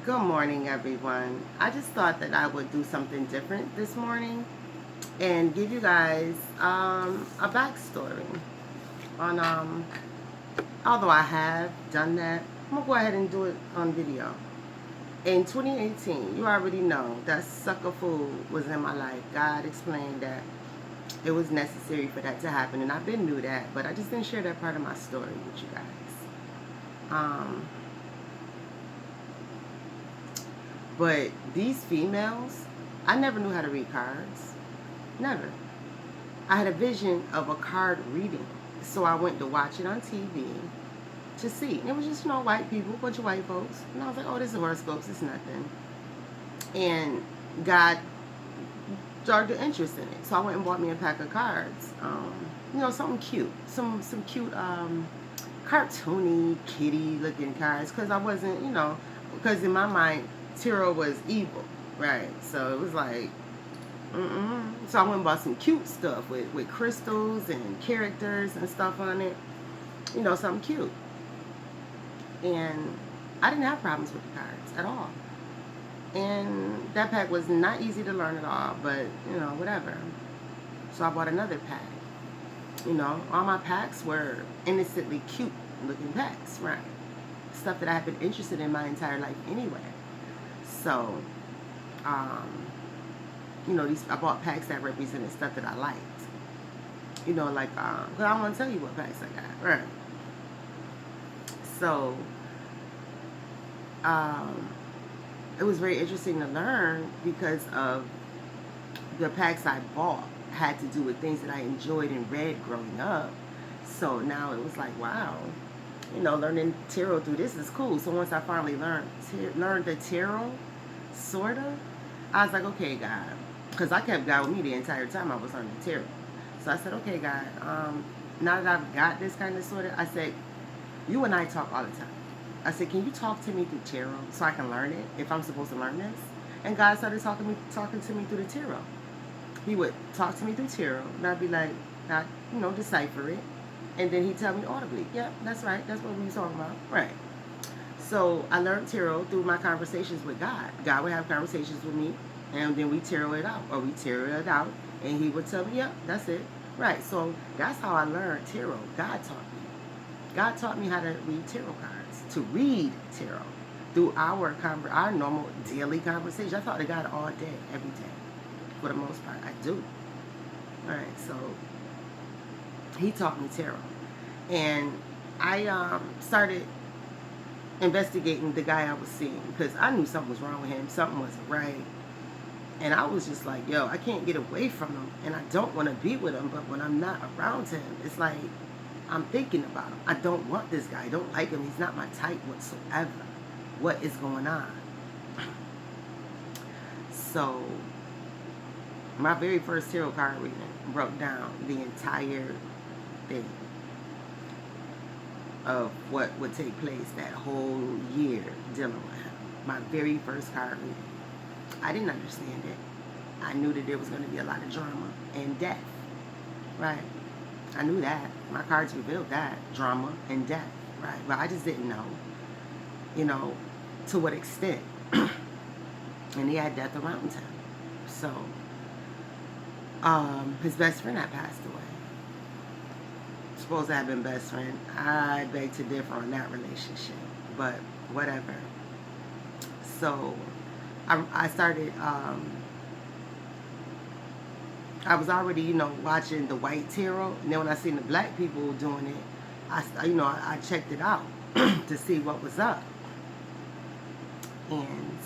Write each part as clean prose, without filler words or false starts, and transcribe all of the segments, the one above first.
Good morning, everyone. I just thought that I would do something different this morning and give you guys a backstory on although I have done that, I'm gonna go ahead and do it on video. In 2018, you already know that sucker food was in my life. God explained that it was necessary for that to happen, and I've been knew that, but I just didn't share that part of my story with you guys. Um, but these females, I never knew how to read cards. Never. I had a vision of a card reading. So I went to watch it on TV to see. And it was just, white people, a bunch of white folks. And I was like, oh, this is horoscopes, it's nothing. And God started the interest in it. So I went and bought me a pack of cards. Something cute. Some cute cartoony, kitty looking cards. Because I wasn't, because in my mind, tarot was evil. Right. So it was like, so I went and bought some cute stuff with crystals and characters and stuff on it. Something cute. And I didn't have problems with the cards at all. And that pack was not easy to learn at all, but, whatever. So I bought another pack. All my packs were innocently cute looking packs, right? Stuff that I have been interested in my entire life anyway. So, I bought packs that represented stuff that I liked. Like, because I don't want to tell you what packs I got, right? So, it was very interesting to learn because of the packs I bought had to do with things that I enjoyed and read growing up. So now it was like, wow, learning tarot through this is cool. So once I finally learned the tarot, sort of, I was like, okay, God, because I kept God with me the entire time I was learning tarot. So I said, okay, God, now that I've got this kind of sort of, I said, you and I talk all the time. I said, can you talk to me through tarot so I can learn it if I'm supposed to learn this? And God started talking to me through the tarot. He would talk to me through tarot, and I'd be like, not, decipher it. And then he'd tell me audibly, yeah, that's right, that's what we were talking about. Right. So I learned tarot through my conversations with God. God would have conversations with me, and then we tarot it out, or we tarot it out, and he would tell me, yeah, that's it. Right. So that's how I learned tarot. God taught me. God taught me how to read tarot cards, to read tarot through our normal daily conversation. I talk to God all day, every day. For the most part, I do. All right, so he taught me tarot, and I started investigating the guy I was seeing because I knew something was wrong with him. Something wasn't right, and I was just like, yo, I can't get away from him, and I don't want to be with him. But when I'm not around him, it's like I'm thinking about him. I don't want this guy. I don't like him. He's not my type whatsoever. What is going on? So my very first tarot card reading broke down the entire thing of what would take place that whole year dealing with him. My very first card reading. I didn't understand it. I knew that there was going to be a lot of drama and death. Right. I knew that. My cards revealed that. Drama and death. Right. But I just didn't know, to what extent. And he had death around him. So, his best friend had passed away. Supposed to have been best friend. I beg to differ on that relationship. But whatever. So, I started, I was already, watching the white tarot. And then when I seen the black people doing it, I checked it out to see what was up. And,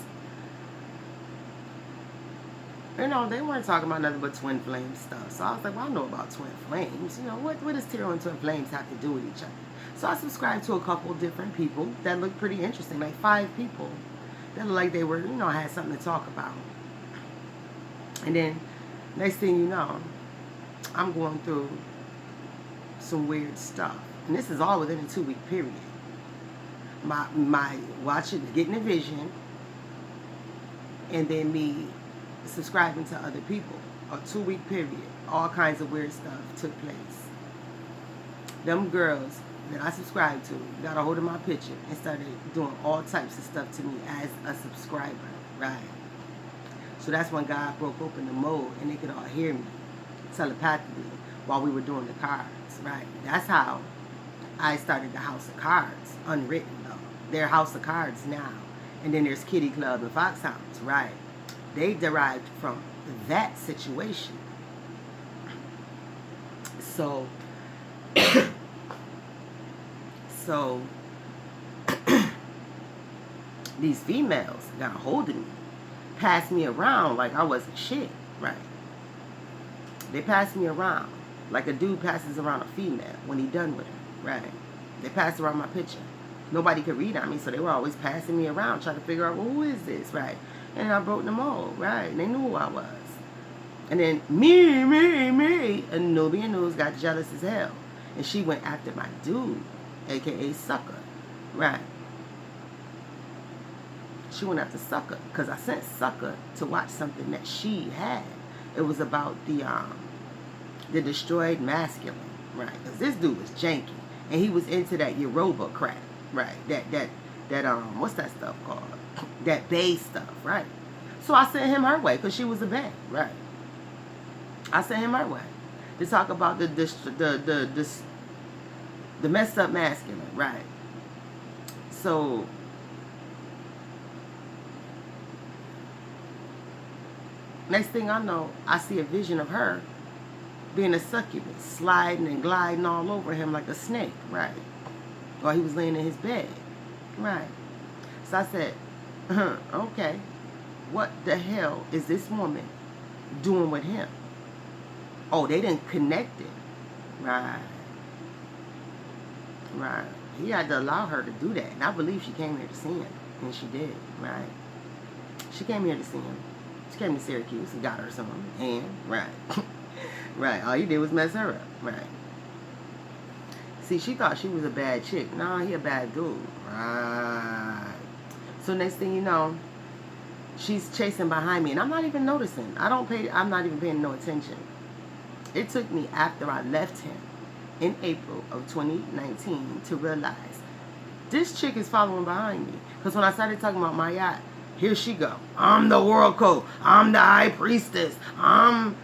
they weren't talking about nothing but twin flame stuff. So I was like, well, I know about twin flames. What does tarot and twin flames have to do with each other? So I subscribed to a couple different people that looked pretty interesting, like 5 people that looked like they were, had something to talk about. And then next thing you know, I'm going through some weird stuff. And this is all within a 2-week period. My watching, getting a vision, and then me subscribing to other people. A 2-week period. All kinds of weird stuff took place. Them girls that I subscribed to got a hold of my picture and started doing all types of stuff to me as a subscriber, right? So that's when God broke open the mold and they could all hear me telepathically while we were doing the cards, right? That's how I started the House of Cards, unwritten though. They're House of Cards now. And then there's Kitty Club and Foxhounds, right? They derived from that situation. So, so these females got a hold of me, passed me around like I wasn't shit, right? They passed me around like a dude passes around a female when he done with her, right? They passed around my picture. Nobody could read on me, so they were always passing me around, trying to figure out, well, who is this, right? And I broke them all, right? And they knew who I was. And then me, and Nubian News got jealous as hell. And she went after my dude, a.k.a. Sucker, right? She went after Sucker because I sent Sucker to watch something that she had. It was about the destroyed masculine, right? Because this dude was janky, and he was into that Yoruba crap, right? That what's that stuff called? That bae stuff, right? So I sent him her way because she was a bae, right? I sent him her way to talk about the messed up masculine, right? So next thing I know, I see a vision of her being a succubus, sliding and gliding all over him like a snake, right? While he was laying in his bed, right? So I said, okay, what the hell is this woman doing with him? Oh, they didn't connect it, right? Right. He had to allow her to do that, and I believe she came here to see him, and she did, right? She came here to see him. She came to Syracuse and got her some, and right. Right, all he did was mess her up, right? See, she thought she was a bad chick. Nah, he a bad dude, right? So next thing you know, she's chasing behind me, and I'm not even noticing. I'm not even paying no attention. It took me after I left him in April of 2019 to realize this chick is following behind me. Because when I started talking about my yacht, here she go. I'm the Oracle. I'm the High Priestess. I'm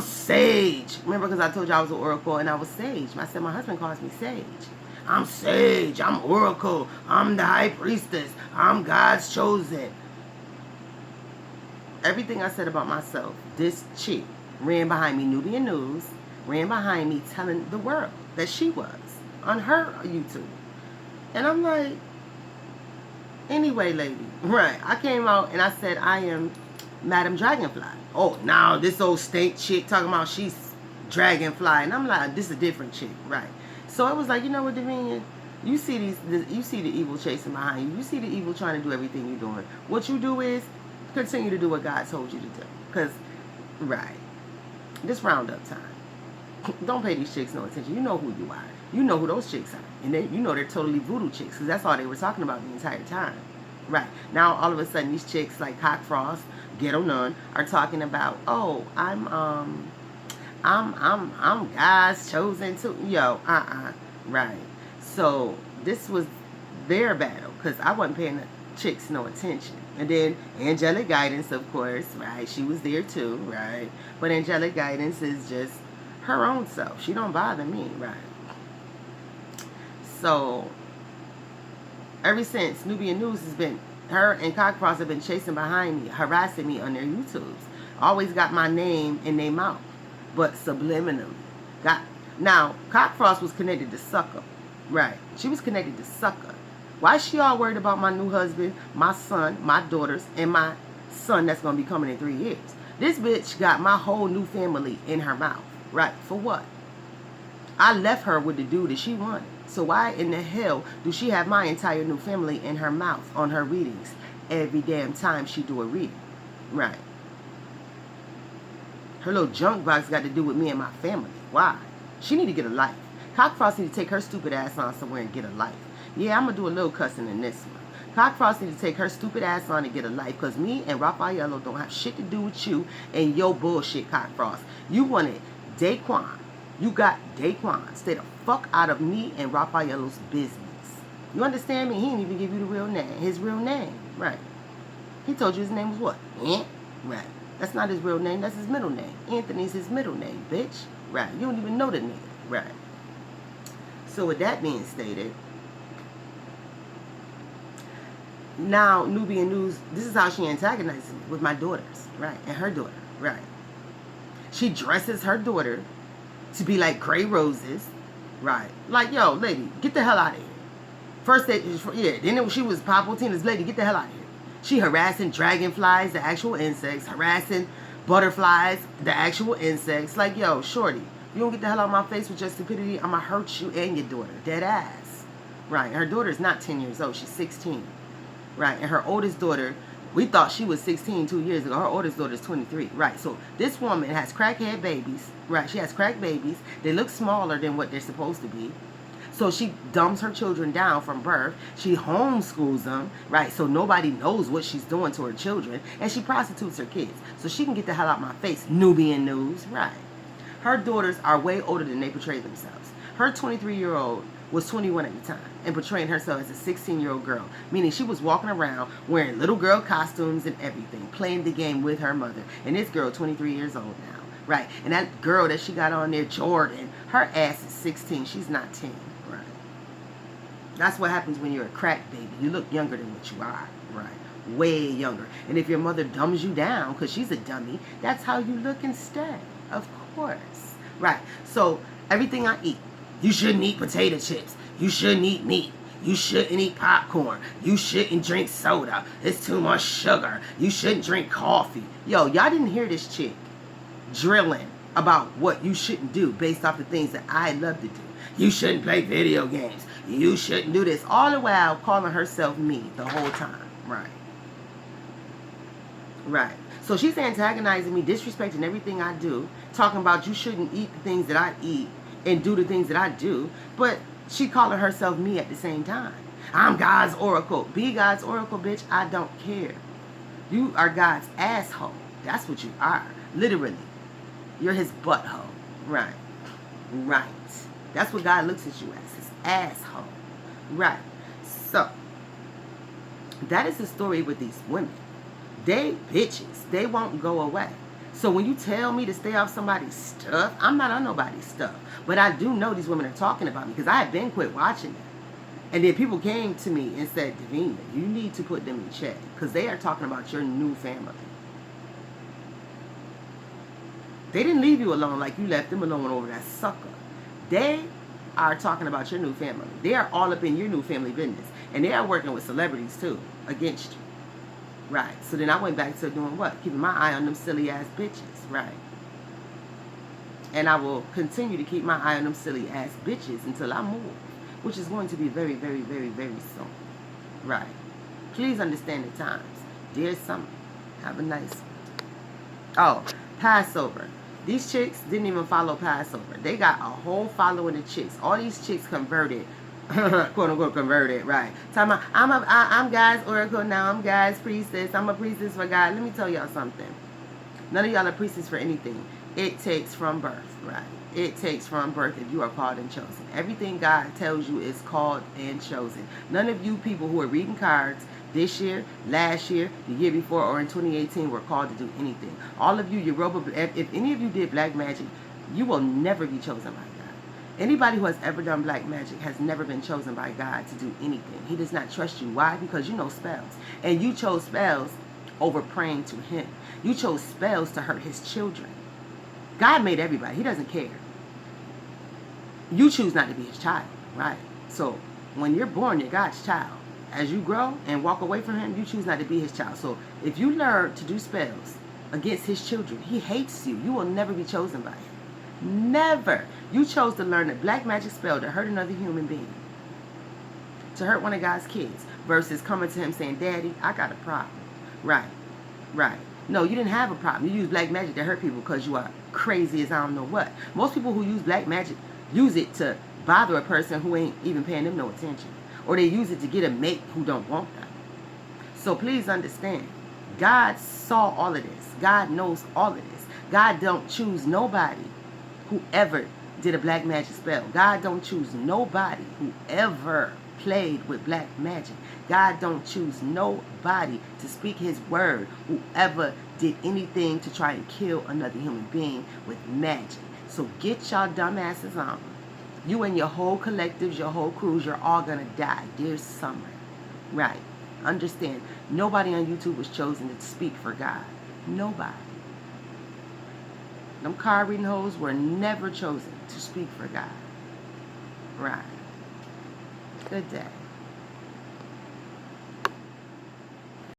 Sage. Remember, because I told you I was an Oracle and I was Sage. I said my husband calls me Sage. I'm Sage. I'm Oracle. I'm the High Priestess. I'm God's chosen. Everything I said about myself, this chick ran behind me, Nubian News, ran behind me telling the world that she was on her YouTube. And I'm like, anyway, lady, right, I came out and I said I am Madam Dragonfly. Oh, now this old state chick talking about she's Dragonfly. And I'm like, this is a different chick, right? So it was like, you know what, Dominion? You see you see the evil chasing behind you. You see the evil trying to do everything you're doing. What you do is continue to do what God told you to do. Because, right, this roundup time. Don't pay these chicks no attention. You know who you are. You know who those chicks are. And you know they're totally voodoo chicks. Because that's all they were talking about the entire time. Right. Now, all of a sudden, these chicks like Cock Frost, Ghetto Nun, are talking about, oh, I'm God's chosen too. Yo, right. So this was their battle because I wasn't paying the chicks no attention. And then Angelic Guidance, of course, right? She was there too, right? But Angelic Guidance is just her own self. She don't bother me, right? So ever since Nubian News has been, her and Cockfrost have been chasing behind me, harassing me on their YouTubes. Always got my name in their mouth, but subliminally. Now, Cockfrost was connected to Sucker, right? She was connected to Sucker. Why is she all worried about my new husband, my son, my daughters, and my son that's going to be coming in 3 years? This bitch got my whole new family in her mouth, right? For what? I left her with the dude that she wanted. So why in the hell do she have my entire new family in her mouth on her readings every damn time she do a reading? Right. Her little junk box got to do with me and my family. Why? She need to get a life. Cockfrost need to take her stupid ass on somewhere and get a life. Yeah, I'm going to do a little cussing in this one. Cockfrost need to take her stupid ass on and get a life. Because me and Raffaello don't have shit to do with you and your bullshit, Cockfrost. You wanted Daquan. You got Daquan. Stay the fuck out of me and Raphael's business. You understand me? He didn't even give you the real name. His real name. Right. He told you his name was what? Ant? Right. That's not his real name. That's his middle name. Anthony's his middle name, bitch. Right. You don't even know the nigga. Right. So with that being stated, now Nubian News, this is how she antagonizes me with my daughters. Right. And her daughter. Right. She dresses her daughter to be like Gray Roses. Right. Like, yo, lady, get the hell out of here. First, then she was Papa Tina's lady, get the hell out of here. She harassing dragonflies, the actual insects, harassing butterflies, the actual insects. Like, yo, shorty, you don't get the hell out of my face with your stupidity, I'm going to hurt you and your daughter. Dead ass. Right. Her daughter's not 10 years old. She's 16. Right. And her oldest daughter, we thought she was 16 2 years ago. Her oldest daughter's 23. Right. So this woman has crackhead babies. Right. She has crack babies. They look smaller than what they're supposed to be. So she dumbs her children down from birth. She homeschools them, right? So nobody knows what she's doing to her children. And she prostitutes her kids. So she can get the hell out of my face. Nubian News, right? Her daughters are way older than they portray themselves. Her 23-year-old was 21 at the time and portraying herself as a 16-year-old girl. Meaning she was walking around wearing little girl costumes and everything, playing the game with her mother. And this girl, 23 years old now, right? And that girl that she got on there, Jordan, her ass is 16. She's not 10. That's what happens when you're a crack baby. You look younger than what you are, right? Way younger. And if your mother dumbs you down because she's a dummy, that's how you look and stay, of course. Right. So everything I eat, you shouldn't eat potato chips. You shouldn't eat meat. You shouldn't eat popcorn. You shouldn't drink soda. It's too much sugar. You shouldn't drink coffee. Yo, y'all didn't hear this chick drilling about what you shouldn't do based off the things that I love to do. You shouldn't play video games. You shouldn't do this. All the while calling herself me the whole time. Right. Right. So she's antagonizing me, disrespecting everything I do, talking about you shouldn't eat the things that I eat and do the things that I do, but she calling herself me at the same time. I'm God's oracle. Be God's oracle, bitch. I don't care. You are God's asshole. That's what you are. Literally. You're his butthole. Right. Right. That's what God looks at you as, his asshole. Right. So, that is the story with these women. They bitches. They won't go away. So when you tell me to stay off somebody's stuff, I'm not on nobody's stuff. But I do know these women are talking about me because I had been quit watching them. And then people came to me and said, Davina, you need to put them in check because they are talking about your new family. They didn't leave you alone like you left them alone over that sucker. They are talking about your new family. They are all up in your new family business. And they are working with celebrities too, against you. Right. So then I went back to doing what? Keeping my eye on them silly ass bitches. Right. And I will continue to keep my eye on them silly ass bitches until I move. Which is going to be very, very, very, very soon. Right. Please understand the times. Dear summer, have a nice one. Oh, Passover. These chicks didn't even follow Passover. They got a whole following of chicks. All these chicks converted. Quote unquote converted, right. Talking about, I'm God's oracle now. I'm God's priestess. I'm a priestess for God. Let me tell y'all something. None of y'all are priestess for anything. It takes from birth, right? It takes from birth if you are called and chosen. Everything God tells you is called and chosen. None of you people who are reading cards this year, last year, the year before, or in 2018 were called to do anything. All of you, if any of you did black magic, you will never be chosen by God. Anybody who has ever done black magic has never been chosen by God to do anything. He does not trust you. Why? Because you know spells. And you chose spells over praying to him. You chose spells to hurt his children. God made everybody. He doesn't care. You choose not to be his child, right? So when you're born, you're God's child. As you grow and walk away from him, you choose not to be his child. So if you learn to do spells against his children, he hates you. You will never be chosen by him. Never. You chose to learn a black magic spell to hurt another human being. To hurt one of God's kids. Versus coming to him saying, Daddy, I got a problem. Right. Right. No, you didn't have a problem. You use black magic to hurt people because you are crazy as I don't know what. Most people who use black magic use it to bother a person who ain't even paying them no attention. Or they use it to get a mate who don't want them. So please understand, God saw all of this. God knows all of this. God don't choose nobody who ever did a black magic spell. God don't choose nobody who ever played with black magic. God don't choose nobody to speak his word who ever did anything to try and kill another human being with magic. So get y'all dumbasses on. You and your whole collectives, your whole crews, you're all gonna die. Dear Summer. Right. Understand, nobody on YouTube was chosen to speak for God. Nobody. Them card reading hoes were never chosen to speak for God. Right. Good day.